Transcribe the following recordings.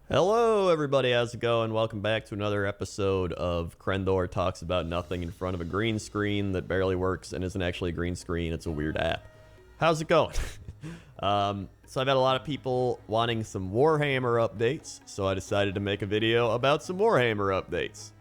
Hello everybody, how's it going? Welcome back to another episode of Crendor Talks About Nothing in front of a green screen that barely works and isn't actually a green screen, it's a weird app. How's it going? So I've had a lot of people wanting some Warhammer updates, so I decided to make a video about some Warhammer updates.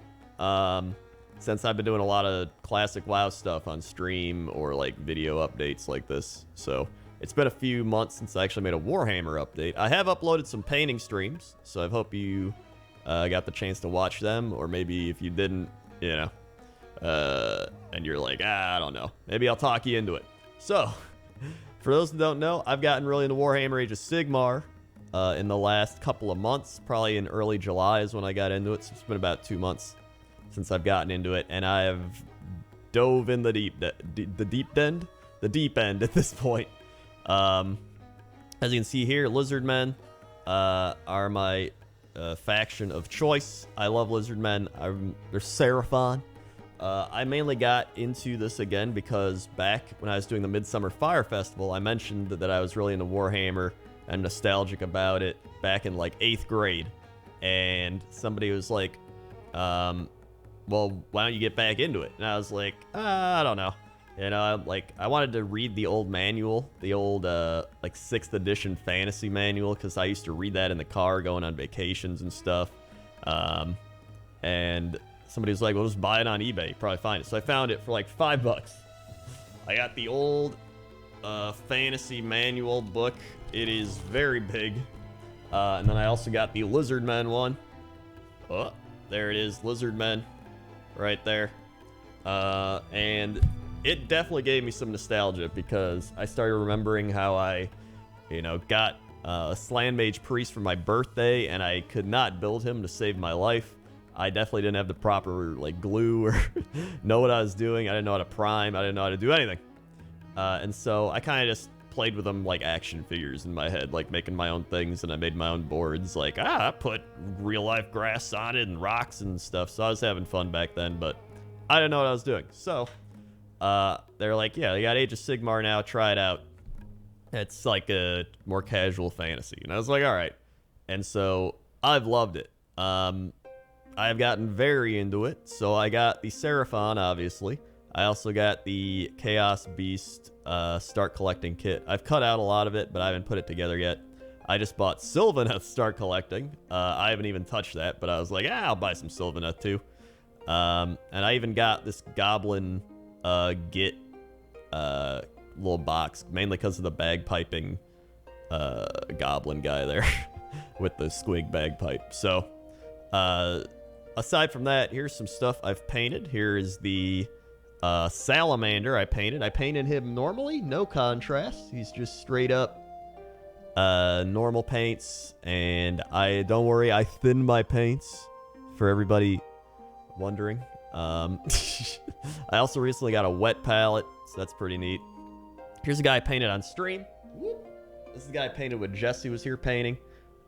Since I've been doing a lot of classic WoW stuff on stream or like video updates like this, so it's been a few months since I actually made a Warhammer update. I have uploaded some painting streams, so I hope you got the chance to watch them, or maybe if you didn't, you know, and you're like, I don't know, maybe I'll talk you into it. So, for those who don't know, I've gotten really into Warhammer Age of Sigmar in the last couple of months. Probably in early July is when I got into it, so it's been about 2 months since I've gotten into it, and I have dove in the deep end at this point. As you can see here, Lizardmen are my faction of choice. I love Lizardmen. They're Seraphon. I mainly got into this again because back when I was doing the Midsummer Fire Festival, I mentioned that I was really into Warhammer and nostalgic about it back in like 8th grade. And somebody was like, well, why don't you get back into it? And I was like, I don't know. You know, I wanted to read the old manual, the old, like, 6th edition fantasy manual, because I used to read that in the car going on vacations and stuff. And somebody was like, well, just buy it on eBay. You probably find it. So I found it for, like, $5. I got the old fantasy manual book. It is very big. And then I also got the Lizardmen one. Oh, there it is, Lizardmen. Right there. And it definitely gave me some nostalgia because I started remembering how I, you know, got a Slan Mage Priest for my birthday and I could not build him to save my life. I definitely didn't have the proper, like, glue or know what I was doing. I didn't know how to prime. I didn't know how to do anything. And so I kind of just played with them like action figures in my head, like making my own things, and I made my own boards. Like, I put real-life grass on it and rocks and stuff, so I was having fun back then, but I didn't know what I was doing. So they're like, yeah, they got Age of Sigmar now, try it out. It's like a more casual fantasy. And I was like, all right. And so I've loved it. I've gotten very into it. So I got the Seraphon, obviously. I also got the Chaos Beast Start Collecting kit. I've cut out a lot of it, but I haven't put it together yet. I just bought Sylvaneth Start Collecting. I haven't even touched that, but I was like, I'll buy some Sylvaneth too. And I even got this Goblin Git little box, mainly because of the bagpiping goblin guy there with the squig bagpipe. So aside from that, here's some stuff I've painted. Here is the salamander I painted. I painted him normally, no contrast. He's just straight up normal paints, and don't worry, I thinned my paints for everybody wondering. I also recently got a wet palette, so that's pretty neat. Here's a guy I painted on stream. This is the guy I painted when Jesse was here painting.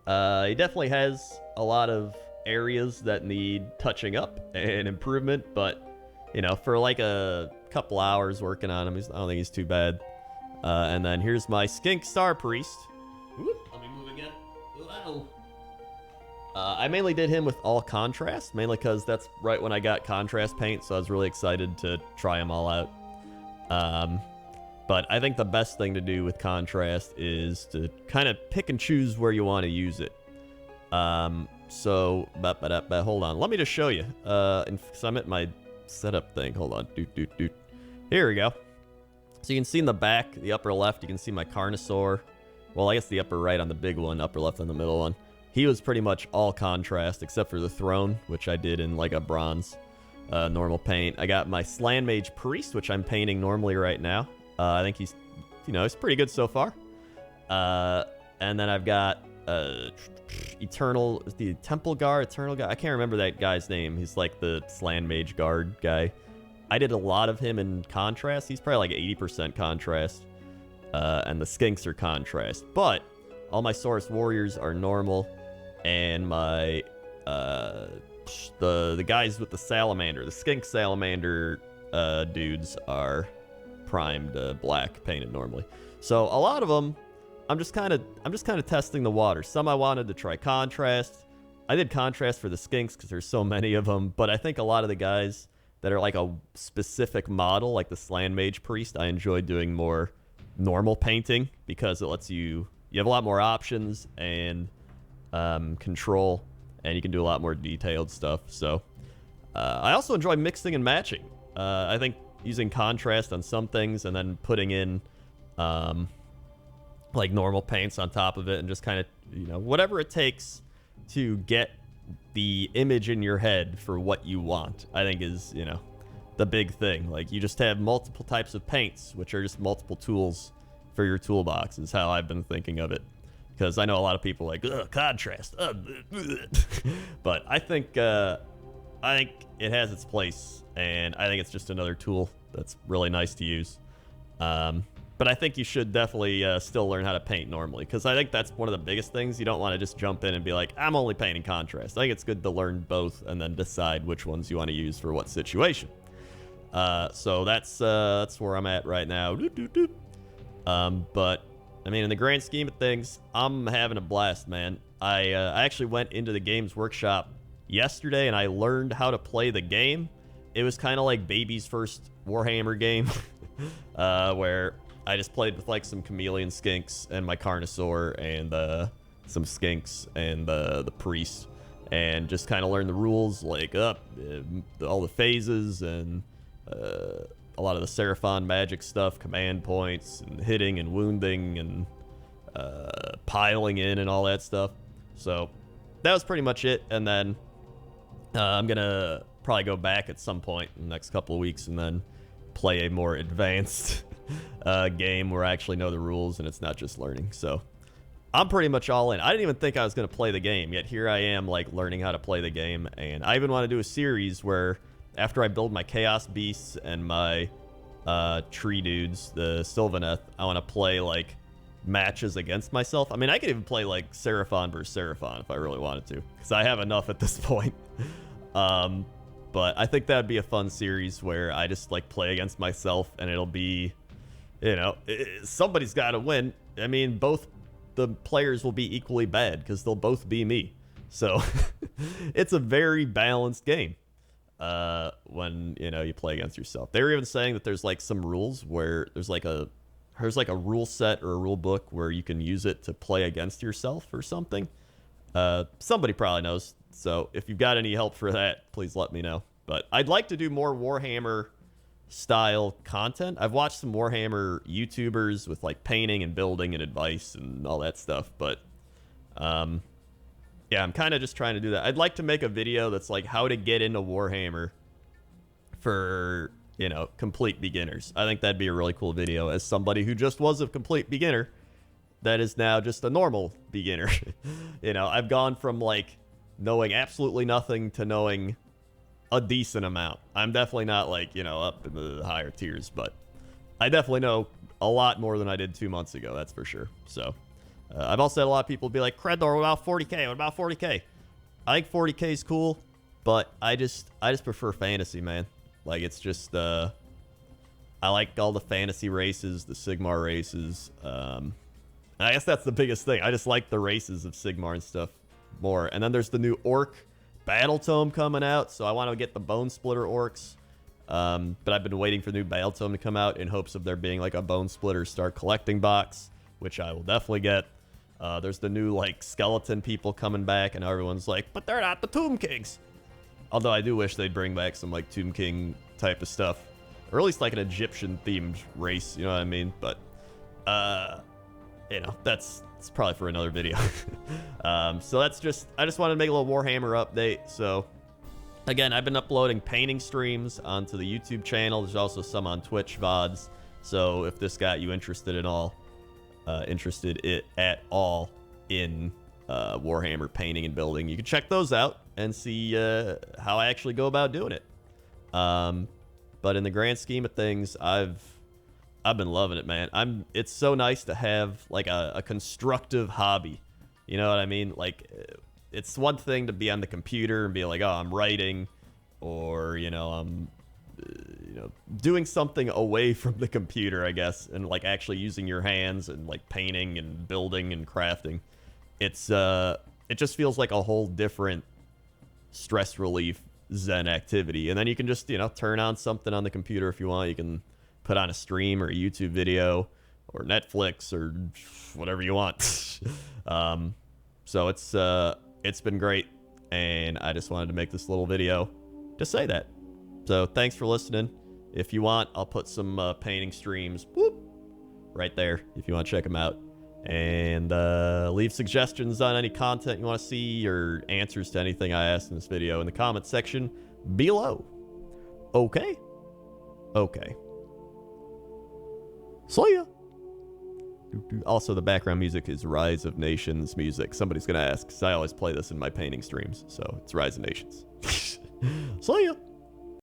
He definitely has a lot of areas that need touching up and improvement, but, you know, for like a couple hours working on him, I don't think he's too bad. And then here's my Skink Star Priest. Let me move again. Wow. I mainly did him with all contrast, mainly because that's right when I got contrast paint, so I was really excited to try them all out. But I think the best thing to do with contrast is to kind of pick and choose where you want to use it. So, hold on. Let me just show you. So I'm at my setup thing. Hold on. Here we go. So you can see in the back, the upper left, you can see my Carnosaur. Well, I guess the upper right on the big one, upper left on the middle one. He was pretty much all contrast except for the throne, which I did in like a bronze normal paint. I got my Slan Mage Priest, which I'm painting normally right now. I think he's, you know, he's pretty good so far. And then I've got the Temple Guard, Eternal Guard. I can't remember that guy's name. He's like the Slan Mage Guard guy. I did a lot of him in contrast. He's probably like 80% contrast. And the Skinks are contrast. But all my Saurus Warriors are normal. And my the guys with the salamander, the Skink salamander dudes are primed black, painted normally. So a lot of them I'm just kind of testing the water. Some I wanted to try contrast. I did contrast for the skinks because there's so many of them, but I think a lot of the guys that are like a specific model, like the Slan Mage Priest, I enjoy doing more normal painting because it lets you have a lot more options and control, and you can do a lot more detailed stuff. So I also enjoy mixing and matching. I think using contrast on some things and then putting in like normal paints on top of it and just kind of, whatever it takes to get the image in your head for what you want, I think is, the big thing. Like, you just have multiple types of paints, which are just multiple tools for your toolbox, is how I've been thinking of it. Because I know a lot of people are like, ugh, contrast. But I think it has its place, and I think it's just another tool that's really nice to use. But I think you should definitely still learn how to paint normally, because I think that's one of the biggest things. You don't want to just jump in and be like, I'm only painting contrast. I think it's good to learn both and then decide which ones you want to use for what situation. So that's where I'm at right now. But I mean, in the grand scheme of things, I'm having a blast, man. I actually went into the Games Workshop yesterday and I learned how to play the game. It was kind of like baby's first Warhammer game, where I just played with like some chameleon skinks and my Carnosaur and some skinks and the priest, and just kind of learned the rules, like all the phases and a lot of the Seraphon magic stuff, command points and hitting and wounding and piling in and all that stuff. So that was pretty much it. And then I'm gonna probably go back at some point in the next couple of weeks and then play a more advanced game where I actually know the rules and it's not just learning. So I'm pretty much all in. I didn't even think I was going to play the game, yet here I am, like, learning how to play the game. And I even want to do a series where after I build my Chaos Beasts and my tree dudes, the Sylvaneth, I want to play, like, matches against myself. I mean, I could even play, like, Seraphon versus Seraphon if I really wanted to, because I have enough at this point. But I think that'd be a fun series where I just, like, play against myself, and it'll be, somebody's got to win. I mean, both the players will be equally bad because they'll both be me. So it's a very balanced game when, you play against yourself. They were even saying that there's, like, some rules where there's like a rule set or a rule book where you can use it to play against yourself or something. Somebody probably knows. So if you've got any help for that, please let me know. But I'd like to do more Warhammer style content. I've watched some Warhammer YouTubers with, like, painting and building and advice and all that stuff. But yeah, I'm kind of just trying to do that. I'd like to make a video that's like how to get into Warhammer for, complete beginners. I think that'd be a really cool video as somebody who just was a complete beginner that is now just a normal beginner. I've gone from, like, knowing absolutely nothing to knowing a decent amount. I'm definitely not, like, up in the higher tiers, but I definitely know a lot more than I did 2 months ago, that's for sure. So I've also had a lot of people be like, Crendor, what about 40k? What about 40k? I think 40k is cool, but I just prefer fantasy, man. Like, it's just I like all the fantasy races, the Sigmar races. I guess that's the biggest thing. I just like the races of Sigmar and stuff more. And then there's the new Orc Battle Tome coming out, so I want to get the Bone Splitter Orcs. But I've been waiting for the new Battle Tome to come out in hopes of there being, like, a Bone Splitter Start Collecting box, which I will definitely get. There's the new, like, skeleton people coming back, and everyone's like, but they're not the Tomb Kings. Although I do wish they'd bring back some, like, Tomb King type of stuff. Or at least, like, an Egyptian-themed race, you know what I mean? But, that's probably for another video. So that's I just wanted to make a little Warhammer update. So again, I've been uploading painting streams onto the YouTube channel. There's also some on Twitch VODs. So if this got you interested at all in Warhammer painting and building, you can check those out and see how I actually go about doing it. But in the grand scheme of things, I've been loving it, man. It's so nice to have, like, a constructive hobby. You know what I mean? Like, it's one thing to be on the computer and be like, oh, I'm writing, or, I'm doing something away from the computer, I guess, and, like, actually using your hands and, like, painting and building and crafting. It's it just feels like a whole different stress relief Zen activity. And then you can just, turn on something on the computer if you want. You can put on a stream or a YouTube video or Netflix or whatever you want. So it's been great, and I just wanted to make this little video to say that. So thanks for listening. If you want, I'll put some painting streams right there if you want to check them out. And leave suggestions on any content you want to see or answers to anything I asked in this video in the comments section below. Okay? Okay. See ya! Also, the background music is Rise of Nations music. Somebody's going to ask, because I always play this in my painting streams. So, it's Rise of Nations. See ya!